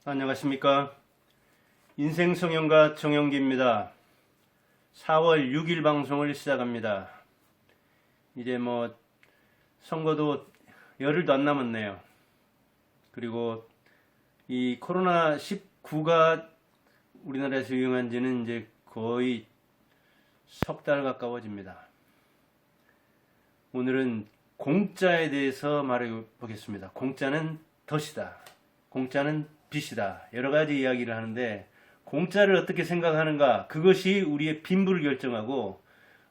안녕하십니까. 인생성형가 정영기입니다. 4월 6일 방송을 시작합니다. 이제 선거도 열흘도 안 남았네요. 그리고 이 코로나19가 우리나라에서 유행한 지는 이제 거의 석 달 가까워집니다. 오늘은 공짜에 대해서 말해 보겠습니다. 공짜는 덫이다. 공짜는 빚이다. 여러 가지 이야기를 하는데, 공짜를 어떻게 생각하는가, 그것이 우리의 빈부를 결정하고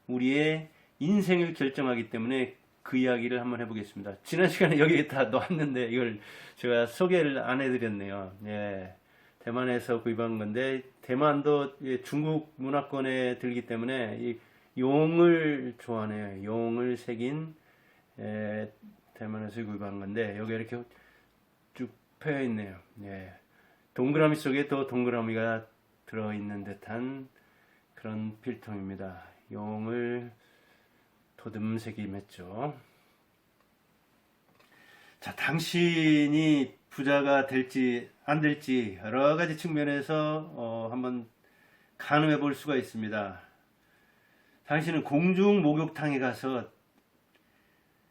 우리의 인생을 결정하기 때문에 그 이야기를 한번 해보겠습니다. 지난 시간에 여기에 다 놓았는데 이걸 제가 소개를 안 해드렸네요. 예, 대만에서 구입한 건데, 대만도 중국 문화권에 들기 때문에 이 용을 좋아하네요. 용을 새긴 대만에서 구입한 건데, 여기 이렇게 쭉 펴여 있네요. 예. 동그라미 속에 또 동그라미가 들어있는 듯한 그런 필통입니다. 용을 도듬새김했죠. 자, 당신이 부자가 될지 안 될지 여러 가지 측면에서 한번 가늠해 볼 수가 있습니다. 당신은 공중 목욕탕에 가서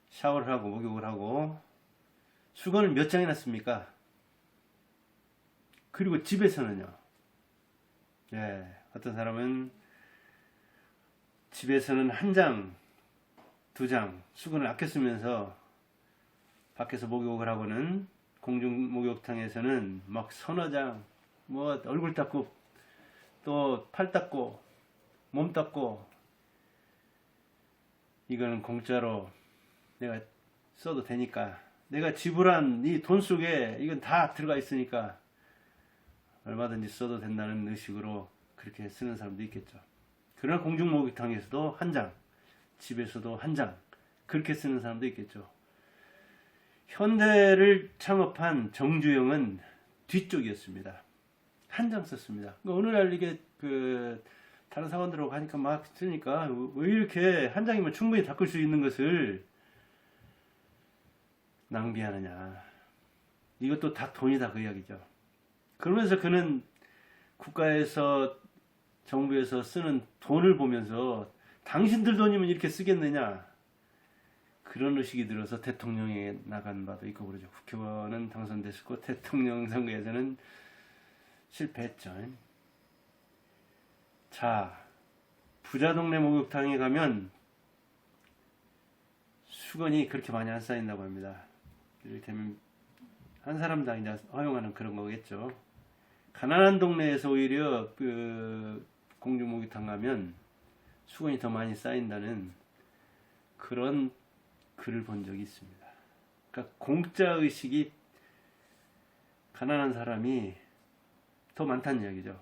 샤워를 하고 목욕을 하고 수건을 몇 장이나 씁니까? 그리고 집에서는요. 예, 어떤 사람은 집에서는 한 장, 두 장 수건을 아껴 쓰면서 밖에서 목욕을 하고는 공중 목욕탕에서는 막 서너 장, 얼굴 닦고 또 팔 닦고 몸 닦고, 이거는 공짜로 내가 써도 되니까, 내가 지불한 이 돈 속에 이건 다 들어가 있으니까 얼마든지 써도 된다는 의식으로 그렇게 쓰는 사람도 있겠죠. 그러나 공중 목욕탕에서도 한 장, 집에서도 한 장, 그렇게 쓰는 사람도 있겠죠. 현대를 창업한 정주영은 뒤쪽이었습니다. 한 장 썼습니다. 오늘날 이게 다른 사관들하고 하니까 막 쓰니까, 왜 이렇게 한 장이면 충분히 닦을 수 있는 것을 낭비하느냐. 이것도 다 돈이다, 그 이야기죠. 그러면서 그는 국가에서, 정부에서 쓰는 돈을 보면서 당신들 돈이면 이렇게 쓰겠느냐, 그런 의식이 들어서 대통령에 나간 바도 있고 그러죠. 국회의원은 당선됐고 대통령 선거에서는 실패했죠. 자, 부자 동네 목욕탕에 가면 수건이 그렇게 많이 안 쌓인다고 합니다. 이렇게 한 사람당 이제 허용하는 그런 거겠죠. 가난한 동네에서 오히려 공중 목욕탕 가면 수건이 더 많이 쌓인다는 그런 글을 본 적이 있습니다. 그러니까 공짜 의식이 가난한 사람이 더 많다는 이야기죠.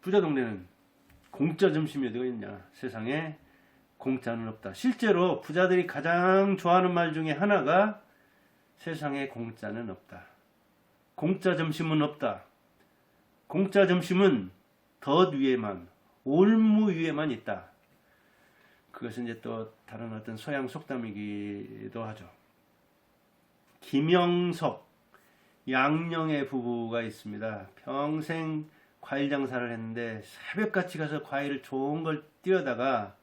부자 동네는 공짜 점심이 어디가 있냐. 세상에 공짜는 없다. 실제로 부자들이 가장 좋아하는 말 중에 하나가 세상에 공짜는 없다. 공짜 점심은 없다. 공짜 점심은 덫 위에만, 올무 위에만 있다. 그것은 이제 또 다른 어떤 서양 속담이기도 하죠. 김영석, 양녕의 부부가 있습니다. 평생 과일 장사를 했는데 새벽같이 가서 과일을 좋은 걸 띄어다가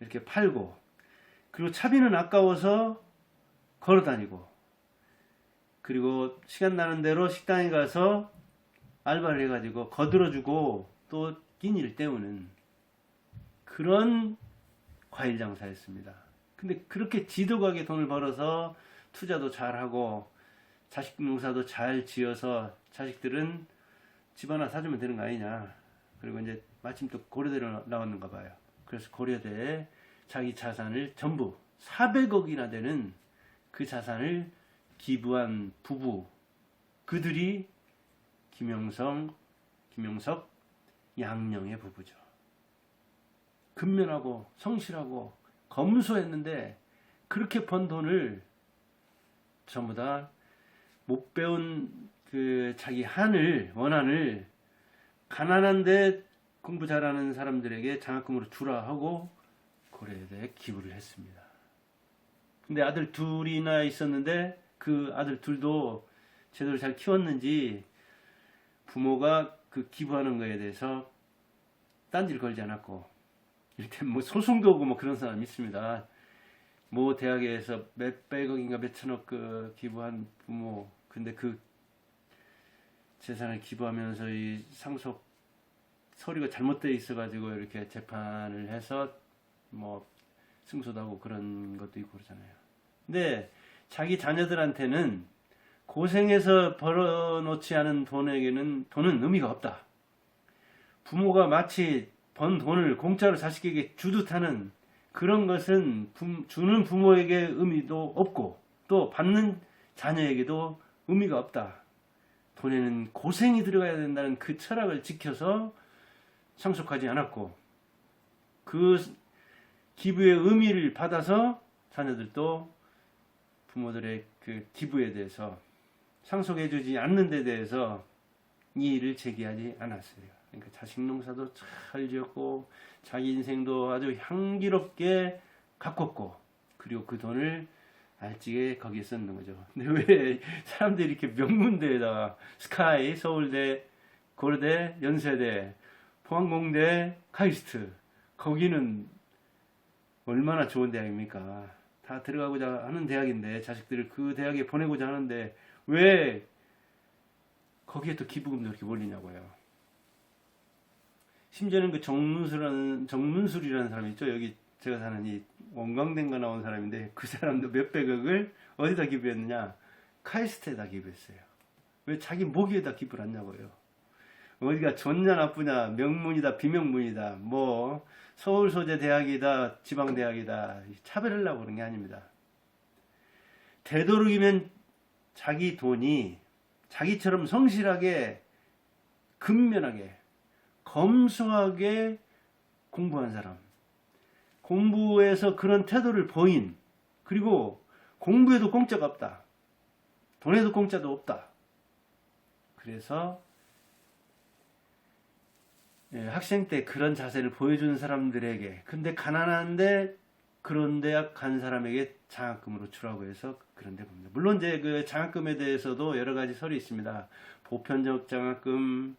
이렇게 팔고, 그리고 차비는 아까워서 걸어 다니고, 그리고 시간 나는 대로 식당에 가서 알바를 해가지고 거들어주고 또 끼니를 때우는 그런 과일 장사였습니다. 근데 그렇게 지도가게 돈을 벌어서 투자도 잘하고 자식 농사도 잘 지어서 자식들은 집 하나 사주면 되는 거 아니냐. 그리고 이제 마침 또 고려대로 나왔는가 봐요. 그래서 고려대에 자기 자산을 전부 400억이나 되는 그 자산을 기부한 부부, 그들이 김영석, 양녕의 부부죠. 근면하고 성실하고 검소했는데 그렇게 번 돈을 전부 다 못 배운 자기 원한을 가난한데 공부 잘하는 사람들에게 장학금으로 주라 하고 고려대에 기부를 했습니다. 근데 아들 둘이나 있었는데 그 아들 둘도 제대로 잘 키웠는지 부모가 그 기부하는 거에 대해서 딴지를 걸지 않았고, 이렇게 뭐 소송도 오고 뭐 그런 사람이 있습니다. 뭐 대학에서 몇백억인가 몇천억 그 기부한 부모, 근데 그 재산을 기부하면서 이 상속 서류가 잘못되어 있어가지고 이렇게 재판을 해서 뭐 승소도 하고 그런 것도 있고 그러잖아요. 근데 자기 자녀들한테는 고생해서 벌어놓지 않은 돈은 의미가 없다. 부모가 마치 번 돈을 공짜로 자식에게 주듯 하는 그런 것은 주는 부모에게 의미도 없고 또 받는 자녀에게도 의미가 없다. 돈에는 고생이 들어가야 된다는 그 철학을 지켜서 상속하지 않았고, 그 기부의 의미를 받아서 자녀들도 부모들의 그 기부에 대해서 상속해주지 않는 데 대해서 이의를 제기하지 않았어요. 그러니까 자식 농사도 잘 지었고 자기 인생도 아주 향기롭게 가꿨고, 그리고 그 돈을 알찌게 거기에 썼는 거죠. 근데 왜 사람들이 이렇게 명문대에다가 스카이, 서울대, 고려대, 연세대, 포항공대, 카이스트, 거기는 얼마나 좋은 대학입니까? 다 들어가고자 하는 대학인데, 자식들을 그 대학에 보내고자 하는데 왜 거기에 또 기부금도 이렇게 몰리냐고요. 심지어는 그 정문술이라는 사람이 있죠. 여기 제가 사는 이 원광대인가 나온 사람인데, 그 사람도 몇백억을 어디다 기부했느냐? 카이스트에다 기부했어요. 왜 자기 모기에다 기부를 했냐고요. 어디가 좋냐 나쁘냐, 명문이다 비명문이다, 뭐 서울 소재 대학이다 지방 대학이다 차별하려고 그런 게 아닙니다. 되도록이면 자기 돈이 자기처럼 성실하게 근면하게 검소하게 공부한 사람, 공부에서 그런 태도를 보인, 그리고 공부에도 공짜가 없다, 돈에도 공짜도 없다. 그래서 학생 때 그런 자세를 보여주는 사람들에게, 근데 가난한데 그런 대학 간 사람에게 장학금으로 주라고 해서 그런 데 봅니다. 물론 이제 그 장학금에 대해서도 여러 가지 설이 있습니다. 보편적 장학금,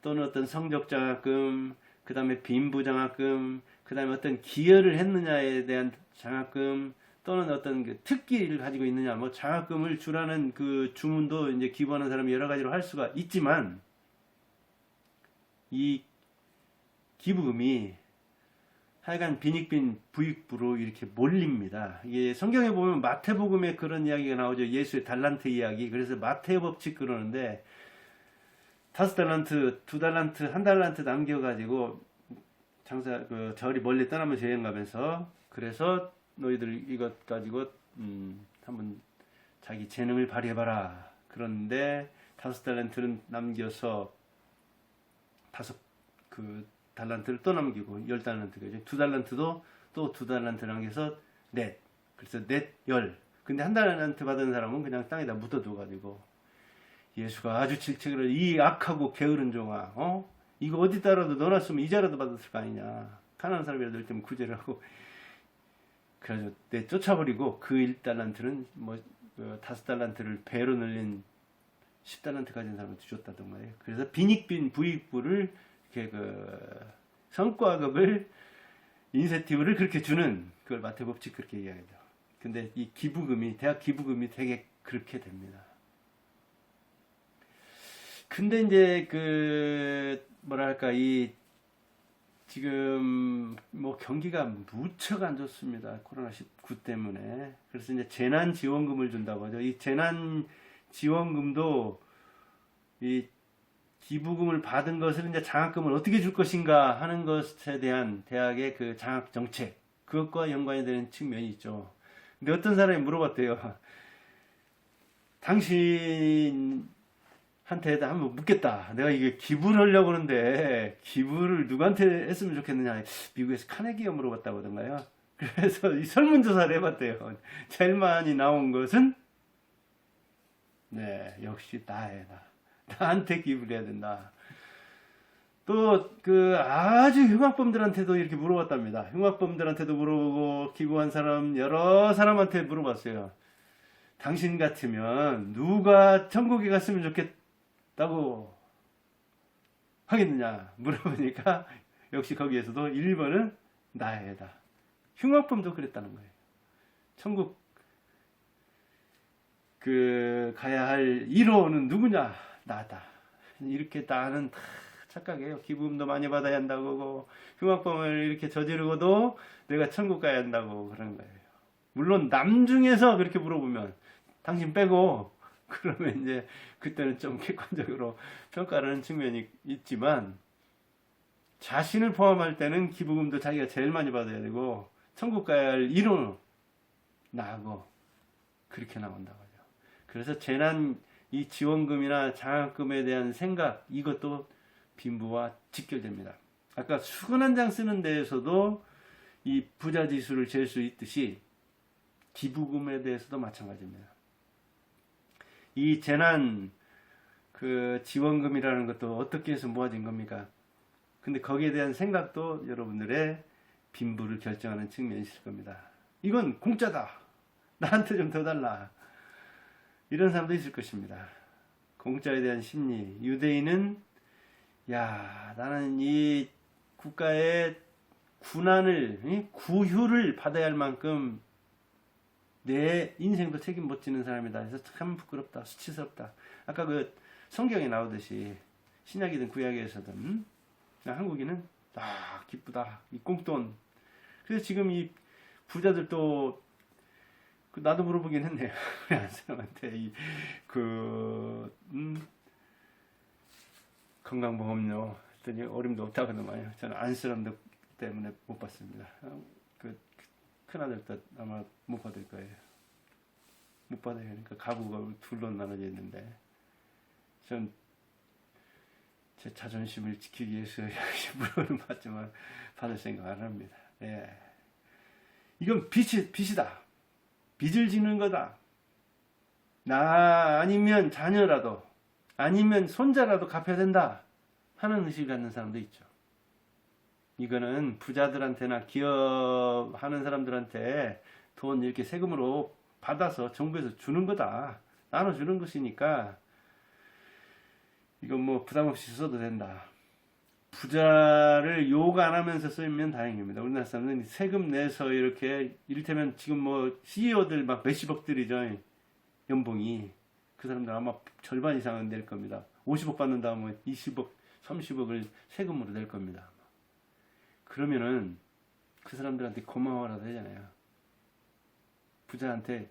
또는 어떤 성적 장학금, 그 다음에 빈부 장학금, 그 다음에 어떤 기여를 했느냐에 대한 장학금, 또는 어떤 그 특기를 가지고 있느냐, 뭐 장학금을 주라는 그 주문도 이제 기부하는 사람이 여러 가지로 할 수가 있지만, 이 기부금이 하여간 빈익빈 부익부로 이렇게 몰립니다. 이게 성경에 보면 마태복음에 그런 이야기가 나오죠. 예수의 달란트 이야기. 그래서 마태 법칙 그러는데, 5달란트, 2달란트, 1달란트 남겨가지고 장사 저리 멀리 떠나면서 여행 가면서, 그래서 너희들 이것 가지고 한번 자기 재능을 발휘해봐라. 그런데 5달란트는 남겨서 5달란트를 또 남기고 10달란트가 2달란트도 또 2달란트 남겨서 넷. 그래서 넷, 10. 근데 1달란트 받은 사람은 그냥 땅에다 묻어둬가지고, 예수가 아주 질책을, 이 악하고 게으른 종아, 이거 어디다라도 넣어놨으면 이자라도 받았을 거 아니냐. 가난한 사람이라도 일 때면 구제를 하고, 그래가지고 쫓아버리고, 그 1달란트는 뭐 5달란트를 배로 늘린 10달란트 가진 사람한테 줬다던 거예요. 그래서 빈익빈 부익부를 이렇게 성과급을, 인센티브를 그렇게 주는, 그걸 마태법칙 그렇게 이야기하죠. 근데 이 기부금이, 대학 기부금이 되게 그렇게 됩니다. 근데 이제 뭐랄까, 지금 뭐 경기가 무척 안 좋습니다. 코로나19 때문에. 그래서 이제 재난지원금을 준다고 하죠. 이 재난지원금도 이 기부금을 받은 것을 이제 장학금을 어떻게 줄 것인가 하는 것에 대한 대학의 그 장학 정책, 그것과 연관이 되는 측면이 있죠. 근데 어떤 사람이 물어봤대요. 당신한테 한번 묻겠다. 내가 이게 기부를 하려고 하는데 기부를 누구한테 했으면 좋겠느냐. 미국에서 카네기가 물어봤다고 하던가요. 그래서 이 설문조사를 해봤대요. 제일 많이 나온 것은 역시 나한테 기부를 해야 된다. 또 아주 흉악범들한테도 이렇게 물어봤답니다. 흉악범들한테도 물어보고, 기부한 사람 여러 사람한테 물어봤어요. 당신 같으면 누가 천국에 갔으면 좋겠다고 하겠느냐 물어보니까 역시 거기에서도 1번은 나야다. 흉악범도 그랬다는 거예요. 천국 가야 할 1호는 누구냐? 나다. 이렇게 나는 다 착각해요. 기부금도 많이 받아야 한다고, 흉악범을 이렇게 저지르고도 내가 천국 가야 한다고 그러는 거예요. 물론 남 중에서 그렇게 물어보면 당신 빼고 그러면 이제 그때는 좀 객관적으로 평가를 하는 측면이 있지만, 자신을 포함할 때는 기부금도 자기가 제일 많이 받아야 되고 천국 가야 할 1호는 나하고 그렇게 나온다고 하죠. 그래서 재난 이 지원금이나 장학금에 대한 생각, 이것도 빈부와 직결됩니다. 아까 수건 한 장 쓰는 데에서도 이 부자 지수를 잴 수 있듯이 기부금에 대해서도 마찬가지입니다. 이 재난 지원금이라는 것도 어떻게 해서 모아진 겁니까? 근데 거기에 대한 생각도 여러분들의 빈부를 결정하는 측면이 있을 겁니다. 이건 공짜다. 나한테 좀 더 달라. 이런 사람도 있을 것입니다. 공짜에 대한 심리. 유대인은 나는 이 국가의 군안을, 구휴를 받아야 할 만큼 내 인생도 책임 못 지는 사람이다. 그래서 참 부끄럽다. 수치스럽다. 아까 성경에 나오듯이 신약이든 구약에서든 한국인은 기쁘다. 이 꽁돈. 그래서 지금 이 부자들도 나도 물어보긴 했네요. 한 사람한테 건강보험료 했더니 어림도 없다고 하더만요. 저는 안쓰러움 때문에 못 받습니다. 큰아들도 아마 못 받을 거예요. 못 받아요. 그러니까 가구가 둘로 나눠져 있는데 전 제 자존심을 지키기 위해서 물어는 받지만 받을 생각 안 합니다. 예. 이건 빚이다. 빚을 지는 거다. 나 아니면 자녀라도, 아니면 손자라도 갚아야 된다 하는 의식을 갖는 사람도 있죠. 이거는 부자들한테나 기업하는 사람들한테 돈 이렇게 세금으로 받아서 정부에서 주는 거다. 나눠주는 것이니까 이건 뭐 부담 없이 써도 된다. 부자를 욕 안 하면서 쓰면 다행입니다. 우리나라 사람은 세금 내서 이렇게, 이를테면 지금 뭐 CEO들 막 몇십억들이죠. 연봉이. 그 사람들 아마 절반 이상은 낼 겁니다. 50억 받는다 하면 20억, 30억을 세금으로 낼 겁니다. 그러면은 그 사람들한테 고마워라도 하잖아요. 부자한테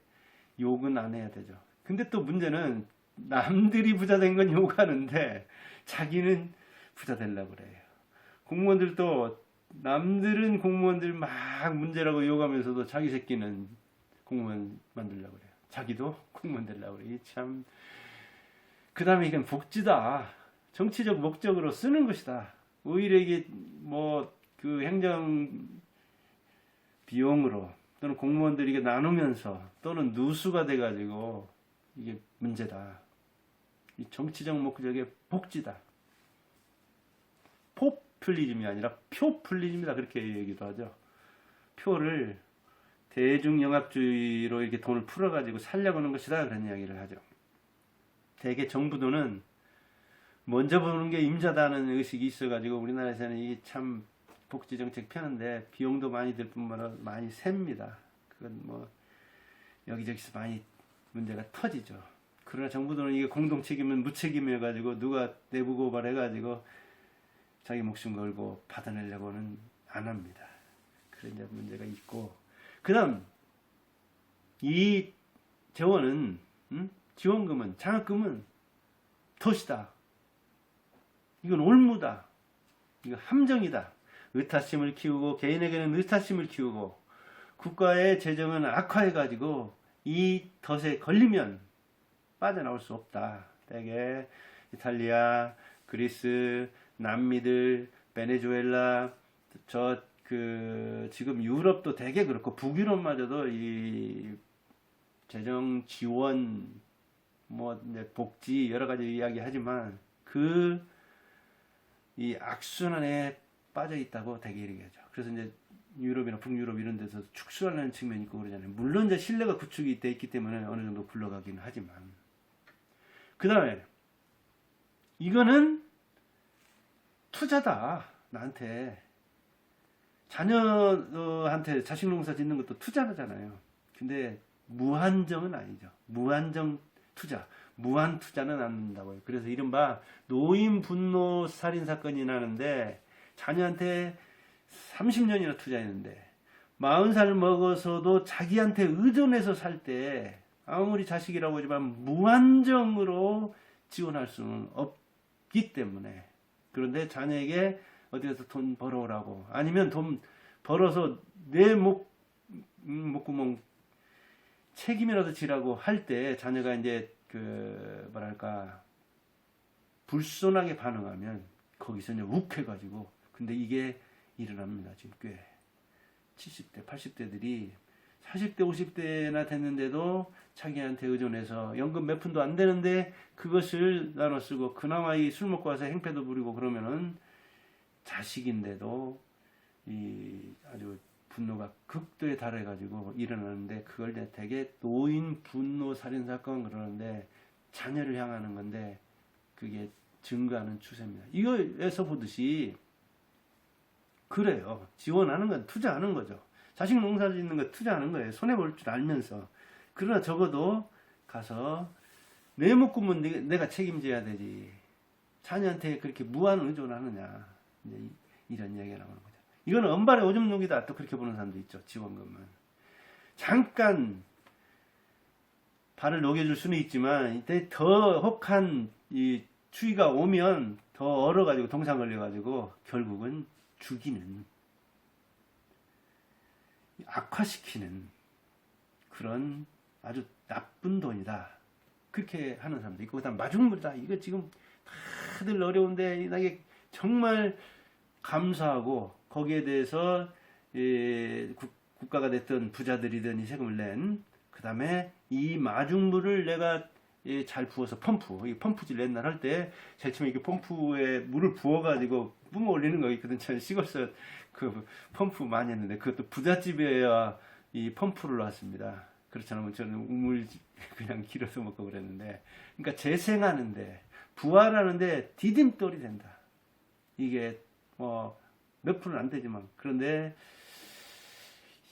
욕은 안 해야 되죠. 근데 또 문제는 남들이 부자 된 건 욕하는데 자기는 부자 되려고 그래요. 공무원들도 남들은 공무원들 막 문제라고 욕하면서도 자기 새끼는 공무원 만들려고 그래요. 자기도 공무원 되려고 그래요. 참. 그 다음에 이건 복지다. 정치적 목적으로 쓰는 것이다. 오히려 이게 행정 비용으로 또는 공무원들이 이게 나누면서 또는 누수가 돼가지고 이게 문제다. 이 정치적 목적의 복지다. 포퓰리즘이 아니라 표퓰리즘이다. 그렇게 얘기도 하죠. 표를 대중영합주의로 이렇게 돈을 풀어가지고 살려고 하는 것이다. 그런 이야기를 하죠. 대개 정부도는 먼저 보는 게 임자다는 의식이 있어가지고 우리나라에서는 이게 참 복지정책 펴는데 비용도 많이 들 뿐만 아니라 많이 셉니다. 그건 뭐 여기저기서 많이 문제가 터지죠. 그러나 정부도는 이게 공동 책임은 무책임해가지고 누가 내부 고발해가지고 자기 목숨 걸고 받아내려고는 안 합니다. 그런 이제 문제가 있고, 그다음 이 재원은 지원금은 장학금은 덫이다. 이건 올무다. 이거 함정이다. 의타심을 키우고 개인에게는 의타심을 키우고 국가의 재정은 악화해가지고 이 덫에 걸리면 빠져나올 수 없다. 대개 이탈리아, 그리스, 남미들, 베네수엘라, 지금 유럽도 되게 그렇고 북유럽마저도 이 재정 지원, 복지 여러 가지 이야기하지만 이 악순환에 빠져 있다고 되게 얘기하죠. 그래서 이제 유럽이나 북유럽 이런 데서 축소하는 측면이 있고 그러잖아요. 물론 이제 신뢰가 구축이 돼 있기 때문에 어느 정도 굴러가긴 하지만, 그 다음에 이거는 투자다. 나한테. 자녀한테 자식 농사 짓는 것도 투자잖아요. 근데 무한정은 아니죠. 무한정 투자. 무한 투자는 안 된다고요. 그래서 이른바 노인 분노 살인 사건이 나는데 자녀한테 30년이나 투자했는데 40살 먹어서도 자기한테 의존해서 살 때 아무리 자식이라고 하지만 무한정으로 지원할 수는 없기 때문에 그런데 자녀에게 어디 가서 돈 벌어오라고 아니면 돈 벌어서 내 목구멍 책임이라도 지라고 할 때 자녀가 이제 뭐랄까 불손하게 반응하면 거기서 이제 욱해가지고 근데 이게 일어납니다. 지금 꽤 70대 80대들이 40대 50대나 됐는데도 자기한테 의존해서 연금 몇 푼도 안 되는데 그것을 나눠 쓰고 그나마 이 술 먹고 와서 행패도 부리고 그러면은 자식인데도 이 아주 분노가 극도에 달해가지고 일어나는데 그걸 이제 되게 노인 분노 살인 사건 그러는데 자녀를 향하는 건데 그게 증가하는 추세입니다. 이거에서 보듯이 그래요. 지원하는 건 투자하는 거죠. 자식 농사 짓는 거 투자하는 거예요. 손해볼 줄 알면서. 그러나 적어도 가서 내 목숨은 내가 책임져야 되지. 자녀한테 그렇게 무한 의존하느냐. 이제 이런 이야기가 나오는 거죠. 이거는 엄발의 오줌 누기다. 또 그렇게 보는 사람도 있죠. 지원금은. 잠깐 발을 녹여줄 수는 있지만 이때 더 혹한 이 추위가 오면 더 얼어가지고 동상 걸려가지고 결국은 죽이는 악화시키는 그런 아주 나쁜 돈이다. 그렇게 하는 사람도 있고 그다음 마중물이다. 이거 지금 다들 어려운데 이게 정말 감사하고 거기에 대해서 국가가 됐던 부자들이든 이 세금을 낸 그 다음에 이 마중물을 내가 잘 부어서 이 펌프질 옛날 할 때 제일 처음에 이게 펌프에 물을 부어가지고 뿜어 올리는 거 있거든. 저는 시골서 그 펌프 많이 했는데 그것도 부잣집에야 이 펌프를 놨습니다. 그렇지 않으면 저는 우물 그냥 길어서 먹고 그랬는데 그러니까 재생하는데 부활하는데 디딤돌이 된다. 이게 몇 푼은 안 되지만 그런데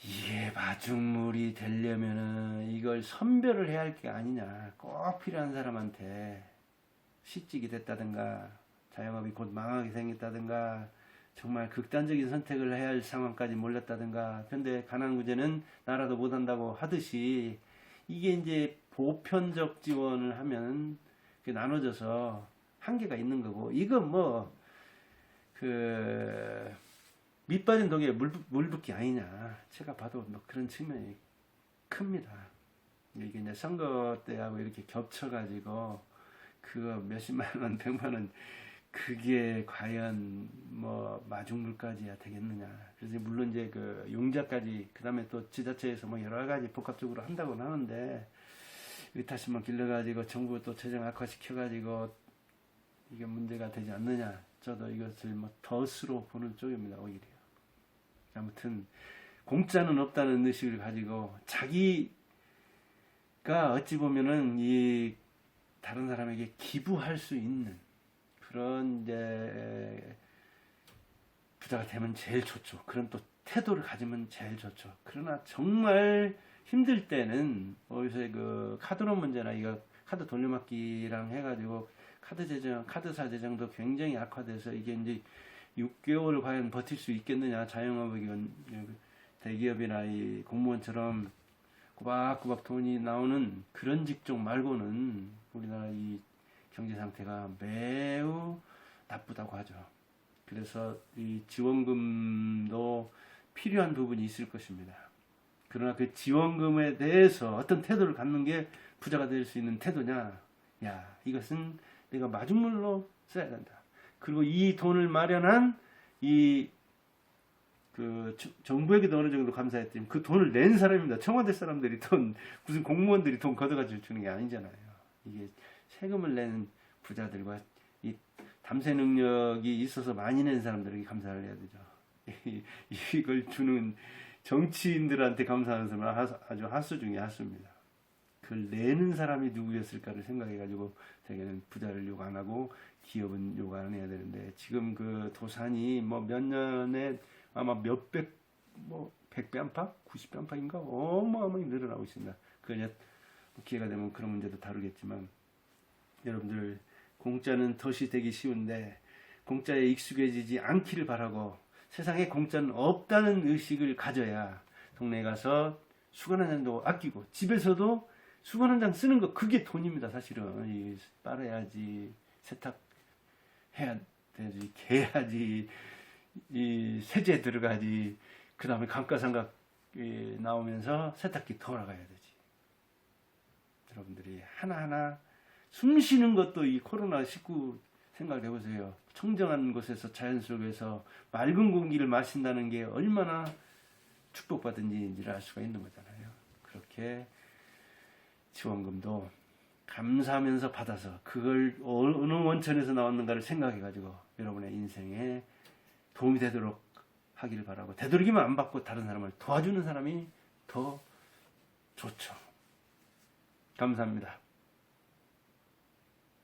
이게 마중물이 되려면은 이걸 선별을 해야 할 게 아니냐. 꼭 필요한 사람한테 시집이 됐다든가 자영업이 곧 망하게 생겼다든가 정말 극단적인 선택을 해야 할 상황까지 몰렸다든가 근데 가난구제는 나라도 못한다고 하듯이 이게 이제 보편적 지원을 하면 나눠져서 한계가 있는 거고 이건 밑 빠진 독에 물 붓기 아니냐. 제가 봐도 그런 측면이 큽니다. 이게 이제 선거 때하고 이렇게 겹쳐가지고 그거 몇십만 원, 100만 원 그게 과연 마중물까지야 되겠느냐. 그래서 물론 이제 그 용자까지 그다음에 또 지자체에서 여러 가지 복합적으로 한다고는 하는데 의타심만 길러가지고 정부 또 재정 악화시켜가지고 이게 문제가 되지 않느냐. 저도 이것을 덫으로 보는 쪽입니다. 오히려. 아무튼 공짜는 없다는 의식을 가지고 자기가 어찌 보면은 이 다른 사람에게 기부할 수 있는 그런 이제 부자가 되면 제일 좋죠. 그런 또 태도를 가지면 제일 좋죠. 그러나 정말 힘들 때는 요새 그 카드론 문제나 이거 카드 돌려막기랑 해가지고 카드사 재정도 굉장히 악화돼서 이게 이제 6개월을 과연 버틸 수 있겠느냐. 자영업이건 대기업이나 이 공무원처럼 꼬박꼬박 돈이 나오는 그런 직종 말고는 우리나라 이 경제 상태가 매우 나쁘다고 하죠. 그래서 이 지원금도 필요한 부분이 있을 것입니다. 그러나 그 지원금에 대해서 어떤 태도를 갖는 게 부자가 될 수 있는 태도냐. 이것은 내가 마중물로 써야 된다. 그리고 이 돈을 마련한 정부에게도 어느 정도 감사했더니 그 돈을 낸 사람입니다. 청와대 사람들이 무슨 공무원들이 돈 걷어가지고 주는 게 아니잖아요. 이게 세금을 내는 부자들과 이 담세 능력이 있어서 많이 낸 사람들에게 감사를 해야 되죠. 이걸 주는 정치인들한테 감사하는 사람은 아주 하수 중에 하수입니다. 그걸 내는 사람이 누구였을까를 생각해가지고 세계는 부자를 요구 안 하고 기업은 요구 안 해야 되는데 지금 그 도산이 뭐 몇 년에 아마 몇백 뭐 100배 안팎, 90배 안팎인가 어마어마하게 늘어나고 있습니다. 그 이제 기회가 되면 그런 문제도 다루겠지만 여러분들 공짜는 덫이 되기 쉬운데 공짜에 익숙해지지 않기를 바라고 세상에 공짜는 없다는 의식을 가져야 동네에 가서 수건 한 장도 아끼고 집에서도 수건 한 장 쓰는 거 그게 돈입니다. 사실은 이 빨아야지 세탁해야 되지 개야지 이 세제 들어가지 그 다음에 감가상각 나오면서 세탁기 돌아가야 되지. 여러분들이 하나하나 숨 쉬는 것도 이 코로나19 생각해 보세요. 청정한 곳에서 자연 속에서 맑은 공기를 마신다는 게 얼마나 축복받은 일인지를 알 수가 있는 거잖아요. 그렇게 지원금도 감사하면서 받아서 그걸 어느 원천에서 나왔는가를 생각해 가지고 여러분의 인생에 도움이 되도록 하기를 바라고 되도록이면 안 받고 다른 사람을 도와주는 사람이 더 좋죠. 감사합니다.